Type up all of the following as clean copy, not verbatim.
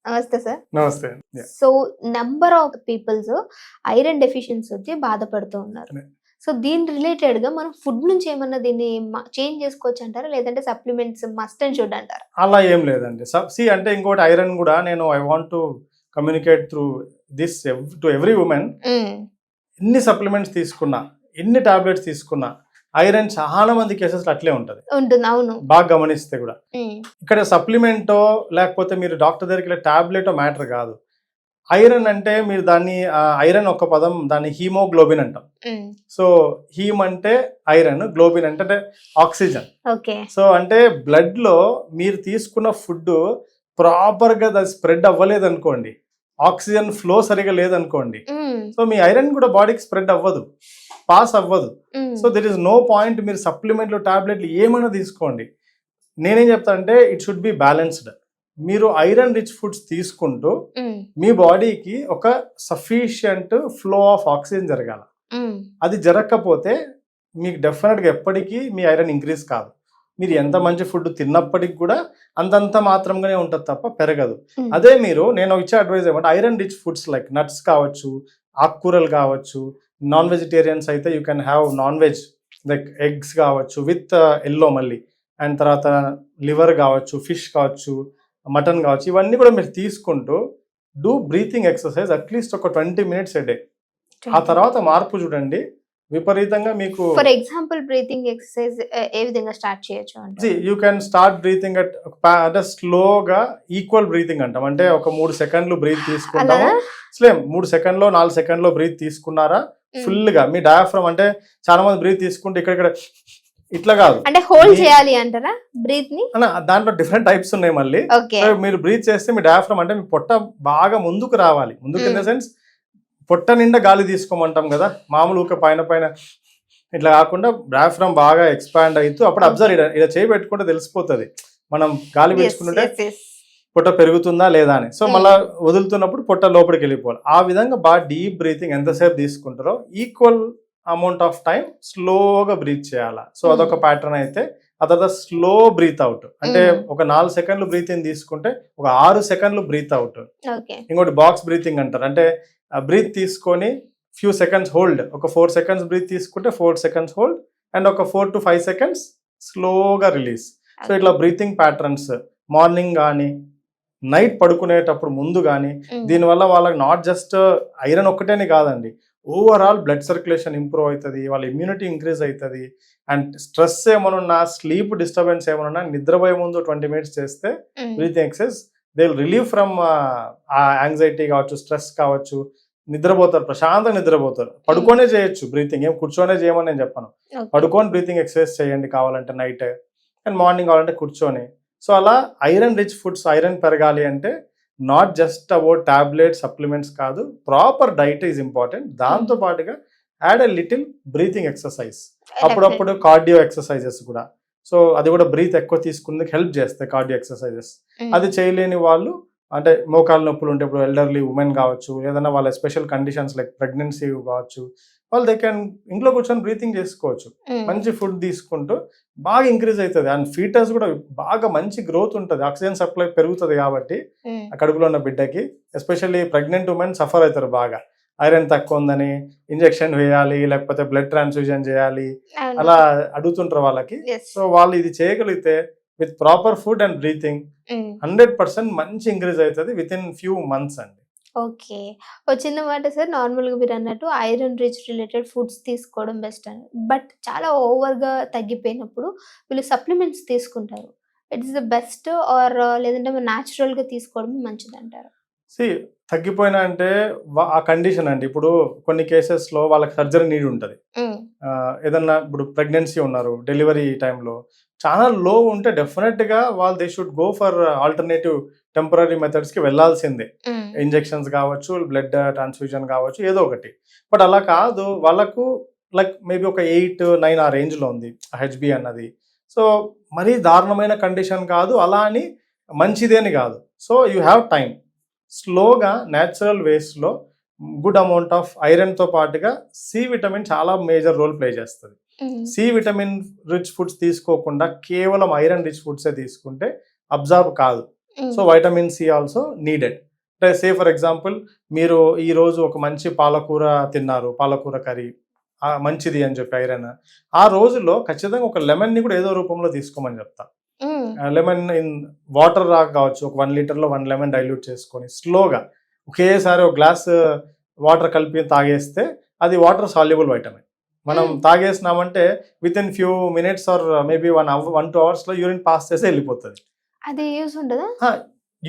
నమస్తే సార్. నమస్తే. So number of peoples iron deficiency వచ్చి బాధపడుతూ ఉన్నారు. సో దీని రిలేటెడ్ గా మనం ఫుడ్ నుంచి ఏమన్నా దీన్ని చేంజ్ చేసుకోవచ్చు అంటారా, లేదంటే సప్లిమెంట్స్ మస్ట్ అండ్ షుడ్ అంటారా? అలా ఏం లేదండి. అంటే ఇంకోటి ఐరన్ కూడా నేను I want to communicate through this to every women. ఎన్ని సప్లిమెంట్స్ తీసుకున్నా, ఎన్ని టాబ్లెట్స్ తీసుకున్నా ఐరన్ చాలా మంది కేసెస్ అట్లే ఉంటుంది. అవును, బాగా గమనిస్తే కూడా ఇక్కడ సప్లిమెంటో లేకపోతే మీరు డాక్టర్ దగ్గరికి టాబ్లెటో మ్యాటర్ కాదు. ఐరన్ అంటే మీరు దాన్ని ఐరన్ ఒక పదం, దాన్ని హీమోగ్లోబిన్ అంటాం. సో హీమ్ అంటే ఐరన్, గ్లోబిన్ అంటే ఆక్సిజన్. సో అంటే బ్లడ్ లో మీరు తీసుకున్న ఫుడ్ ప్రాపర్ గా స్ప్రెడ్ అవ్వలేదు అనుకోండి, ఆక్సిజన్ ఫ్లో సరిగా లేదనుకోండి, సో మీ ఐరన్ కూడా బాడీకి స్ప్రెడ్ అవ్వదు, పాస్ అవ్వదు. So there is no point మీరు సప్లిమెంట్లు టాబ్లెట్లు ఏమైనా తీసుకోండి. నేనేం చెప్తానంటే ఇట్ షుడ్ బి బ్యాలెన్స్డ్. మీరు ఐరన్ రిచ్ ఫుడ్స్ తీసుకుంటూ మీ బాడీకి ఒక సఫిషియంట్ ఫ్లో ఆఫ్ ఆక్సిజన్ జరగాల. అది జరగకపోతే మీకు డెఫినెట్గా ఎప్పటికీ మీ ఐరన్ ఇంక్రీజ్ కాదు. మీరు ఎంత మంచి ఫుడ్ తిన్నప్పటికి కూడా అంతంత మాత్రంగానే ఉంటుంది తప్ప పెరగదు. అదే మీరు నేను ఇచ్చే అడ్వైజ్ ఏమంటే iron rich foods like nuts కావచ్చు, ఆకుకూరలు కావచ్చు, నాన్ వెజిటేరియన్స్ అయితే you can have non veg like eggs కావచ్చు విత్ ఎల్లో మళ్ళీ, అండ్ తర్వాత లివర్ కావచ్చు, ఫిష్ కావచ్చు, మటన్ కావచ్చు, ఇవన్నీ కూడా మీరు తీసుకుంటూ డూ బ్రీతింగ్ ఎక్సర్సైజ్ అట్లీస్ట్ ఒక 20 minutes a day. ఆ తర్వాత మార్పు చూడండి విపరీతంగా మీకు. ఫర్ ఎగ్జాంపుల్ బ్రీతింగ్ ఎక్సర్సైజ్ ఏ విధంగా స్టార్ట్ చేయొచ్చు అంటే యూ కెన్ స్టార్ట్ బ్రీతింగ్ అంటే స్లోగా ఈక్వల్ బ్రీతింగ్ అంటాం. అంటే ఒక 3 seconds బ్రీత్ తీసుకుంటాము, స్లేమ్ 3 seconds 4 seconds బ్రీత్ తీసుకున్నారా ఫుల్ గా మీ డయాఫ్రమ్, అంటే చాలా మంది బ్రీత్ తీసుకుంటే ఇక్కడ ఇట్లా కాదు, అంటే హోల్డ్ చేయాలి అంటారా బ్రీత్ ని? దాంట్లో డిఫరెంట్ టైప్స్ ఉన్నాయి మళ్ళీ. మీరు బ్రీత్ చేస్తే మీ డయాఫ్రమ్ అంటే మీ పొట్ట బాగా ముందుకు రావాలి. ముందుకు ఇన్ ద సెన్స్ పొట్ట నిండా గాలి తీసుకోమంటాం కదా, మామూలు ఊక పైన పైన ఇట్లా కాకుండా డయాఫ్రమ్ బాగా ఎక్స్పాండ్ అవుతూ అప్పుడు అబ్జర్వ్ ఇలా చేయి పెట్టుకుంటే తెలిసిపోతుంది మనం గాలి పీల్చుకుంటుంటే పొట్ట పెరుగుతుందా లేదా అని. సో మళ్ళీ వదులుతున్నప్పుడు పొట్ట లోపలికి వెళ్ళిపోవాలి. ఆ విధంగా బాగా డీప్ బ్రీతింగ్ ఎంతసేపు తీసుకుంటారో ఈక్వల్ అమౌంట్ ఆఫ్ టైం స్లోగా బ్రీత్ చేయాలా. సో అదొక ప్యాటర్న్ అయితే. ఆ తర్వాత స్లో బ్రీత్ అవుట్, అంటే ఒక 4 seconds బ్రీత్ ఇన్ తీసుకుంటే ఒక 6 seconds బ్రీత్ అవుట్. ఇంకోటి బాక్స్ బ్రీతింగ్ అంటారు, అంటే బ్రీత్ తీసుకొని ఫ్యూ సెకండ్స్ హోల్డ్, ఒక 4 seconds బ్రీత్ తీసుకుంటే 4 seconds హోల్డ్ అండ్ ఒక 4 to 5 seconds స్లోగా రిలీజ్. సో ఇట్లా బ్రీతింగ్ ప్యాటర్న్స్ మార్నింగ్ కానీ నైట్ పడుకునేటప్పుడు ముందు కానీ, దీనివల్ల వాళ్ళకి నాట్ జస్ట్ ఐరన్ ఒక్కటేనే కాదండి, ఓవరాల్ బ్లడ్ సర్క్యులేషన్ ఇంప్రూవ్ అవుతుంది, వాళ్ళ ఇమ్యూనిటీ ఇంక్రీజ్ అవుతుంది. అండ్ స్ట్రెస్ ఏమన్నా, స్లీప్ డిస్టర్బెన్స్ ఏమన్నా నిద్రపోయే ముందు 20 minutes చేస్తే breathing exercise they will relieve from ఆ యాంగ్జైటీ కావచ్చు, స్ట్రెస్ కావచ్చు, నిద్రపోతారు, ప్రశాంతంగా నిద్రపోతారు. పడుకోనే చేయొచ్చు బ్రీతింగ్, ఏం కూర్చోనే చేయమని నేను చెప్పను. పడుకొని బ్రీతింగ్ ఎక్సర్సైజ్ చేయండి కావాలంటే నైట్, అండ్ మార్నింగ్ కావాలంటే కూర్చొని. సో అలా ఐరన్ రిచ్ ఫుడ్స్, ఐరన్ పెరగాలి అంటే not just about tablet supplements కాదు, ప్రాపర్ డైట్ ఈజ్ ఇంపార్టెంట్. దాంతో పాటుగా add a little breathing exercise, అప్పుడప్పుడు కార్డియో ఎక్సర్సైజెస్ కూడా. సో అది కూడా బ్రీత్ ఎక్కువ తీసుకునేందుకు హెల్ప్ చేస్తాయి కార్డియో ఎక్సర్సైజెస్. అది చేయలేని వాళ్ళు, అంటే మోకాలు నొప్పులు ఉంటే, ఇప్పుడు ఎల్డర్లీ ఉమెన్ కావచ్చు, ఏదైనా వాళ్ళ స్పెషల్ కండిషన్స్ లైక్ ప్రెగ్నెన్సీ కావచ్చు, వాళ్ళు దే కెన్ ఇంట్లో కూర్చొని బ్రీతింగ్ చేసుకోవచ్చు. మంచి ఫుడ్ తీసుకుంటూ బాగా ఇంక్రీజ్ అవుతుంది. అండ్ ఫీటస్ కూడా బాగా మంచి గ్రోత్ ఉంటుంది, ఆక్సిజన్ సప్లై పెరుగుతుంది కాబట్టి కడుపులో ఉన్న బిడ్డకి. ఎస్పెషల్లీ ప్రెగ్నెంట్ ఉమెన్ సఫర్ అవుతారు బాగా, ఐరన్ తక్కువ ఉందని ఇంజెక్షన్ వేయాలి, లేకపోతే బ్లడ్ ట్రాన్స్ఫ్యూజన్ చేయాలి, అలా అడుగుతుంటారు వాళ్ళకి. సో వాళ్ళు ఇది చేయగలిగితే with proper food and breathing 100% మంచి ఇంక్రీజ్ అవుతుంది విత్ ఇన్ ఫ్యూ మంత్స్ అండి. ఓకే, ఒక చిన్న మాట సార్, నార్మల్గా మీరు అన్నట్టు ఐరన్ రిచ్ రిలేటెడ్ ఫుడ్స్ తీసుకోవడం బెస్ట్ అని, బట్ చాలా ఓవర్గా తగ్గిపోయినప్పుడు వీళ్ళు సప్లిమెంట్స్ తీసుకుంటారు. ఇట్స్ ద బెస్ట్ ఆర్ లేదంటే న్యాచురల్గా తీసుకోవడం మంచిది అంటారు? తగ్గిపోయినా అంటే ఆ కండిషన్ అండి. ఇప్పుడు కొన్ని కేసెస్లో వాళ్ళకి సర్జరీ నీడ్ ఉంటుంది, ఏదన్నా ఇప్పుడు ప్రెగ్నెన్సీ ఉన్నారు, డెలివరీ టైంలో చాలా లో ఉంటే డెఫినెట్గా వాళ్ళు they should go for alternative temporary మెథడ్స్కి వెళ్ళాల్సిందే. ఇంజెక్షన్స్ కావచ్చు, బ్లడ్ ట్రాన్స్ఫ్యూజన్ కావచ్చు, ఏదో ఒకటి. బట్ అలా కాదు, వాళ్ళకు లైక్ మేబీ ఒక 8-9 ఆ రేంజ్లో ఉంది హెచ్బి అన్నది. సో మరీ దారుణమైన కండిషన్ కాదు, అలా అని మంచిదేని కాదు. సో యూ హ్యావ్ టైం, స్లోగా న్యాచురల్ వేస్లో గుడ్ అమౌంట్ ఆఫ్ ఐరన్తో పాటుగా సి విటమిన్ చాలా మేజర్ రోల్ ప్లే చేస్తుంది. సి విటమిన్ రిచ్ ఫుడ్స్ తీసుకోకుండా కేవలం ఐరన్ రిచ్ ఫుడ్సే తీసుకుంటే అబ్జర్వ్ కాదు. So vitamin C also needed. అంటే సే ఫర్ ఎగ్జాంపుల్ మీరు ఈ రోజు ఒక మంచి పాలకూర తిన్నారు, పాలకూర కర్రీ మంచిది అని చెప్పి ఐరన్, ఆ రోజుల్లో ఖచ్చితంగా ఒక లెమన్ ని కూడా ఏదో రూపంలో తీసుకోమని చెప్తా. లెమన్ ఇన్ వాటర్ కావచ్చు, ఒక 1 లీటర్లో 1 లెమన్ డైల్యూట్ చేసుకొని స్లోగా ఒకేసారి ఒక గ్లాస్ వాటర్ కలిపి తాగేస్తే అది వాటర్ సాల్యుబుల్ వైటమిన్. మనం తాగేసినామంటే within few minutes or maybe 1-2 hours లో యూరిన్ పాస్ చేసి వెళ్ళిపోతుంది. అది యూస్ ఉండదా?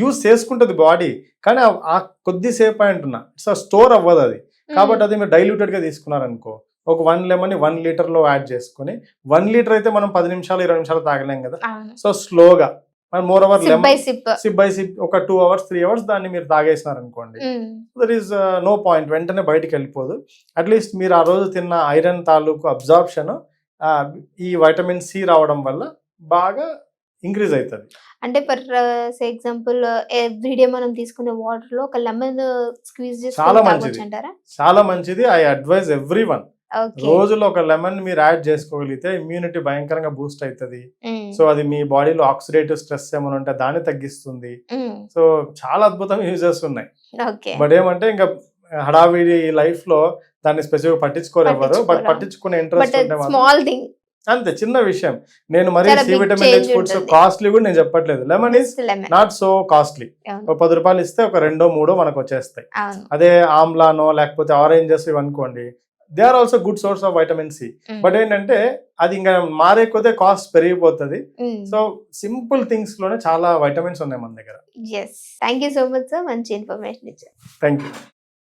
యూజ్ చేసుకుంటుంది బాడీ, కానీ ఆ కొద్దిసేపు అంటున్నా ఇట్స్ స్టోర్ అవ్వదు అది. కాబట్టి అది మీరు డైల్యూటెడ్ గా తీసుకున్నారనుకో, ఒక 1 లెమన్ 1 లీటర్లో యాడ్ చేసుకుని, 1 లీటర్ అయితే మనం 10 నిమిషాలు 20 నిమిషాలు తాగలేం కదా. సో స్లోగా more over lemon SIP by SIP ఒక 2 hours 3 hours దాన్ని మీరు తాగేసినారనుకోండి, దర్ ఈస్ నో పాయింట్, వెంటనే బయటికి వెళ్ళిపోదు. అట్లీస్ట్ మీరు ఆ రోజు తిన్న ఐరన్ తాలూకు అబ్జార్ప్షన్ ఈ వైటమిన్ సి రావడం వల్ల బాగా ఇంక్రీజ్ అవుతుంది. అంటే ఫర్ ఎగ్జాంపుల్ ఎవ్రీడే మనం తీసుకునే వాటర్ లో ఒక లెమన్ స్క్వీజ్ చేసి చాలా మంచిది, చాలా మంచిది. ఐ అడ్వైజ్ ఎవ్రీ వన్, రోజులో ఒక లెమన్ మీరు యాడ్ చేసుకోగలిగితే ఇమ్యూనిటీ భయంకరంగా బూస్ట్ అవుతుంది. సో అది మీ బాడీలో ఆక్సిడేటివ్ స్ట్రెస్ ఏమైనా ఉంటే దాన్ని తగ్గిస్తుంది. సో చాలా అద్భుతంగా యూజెస్ ఉన్నాయి. బట్ ఏమంటే ఇంకా హడావిడి లైఫ్ లో దాన్ని స్పెసిఫిక్ పట్టించుకోరేవారు, బట్ పట్టించుకునే ఇంట్రెస్ట్ ఉండే అంతే చిన్న విషయం. నేను మరి C vitamin rich foods costly కూడా నేను చెప్పట్లేదు. Lemon is not so costly. ఒక 10 రూపాయలు ఇస్తే ఒక 2-3 మనకు వచ్చేస్తాయి. అదే ఆమ్లానో లేకపోతే ఆరెంజెస్ ఇవనుకోండి, they are also good source of vitamin C. But ఏంటంటే అది ఇంకా మారే కొద్దే కాస్ట్ పెరిగిపోతుంది. సో సింపుల్ థింగ్స్ లోనే చాలా వైటమిన్స్ ఉన్నాయి మన దగ్గర. Thank you so much sir, మంచి ఇన్ఫర్మేషన్ ఇచ్చారు. Thank you.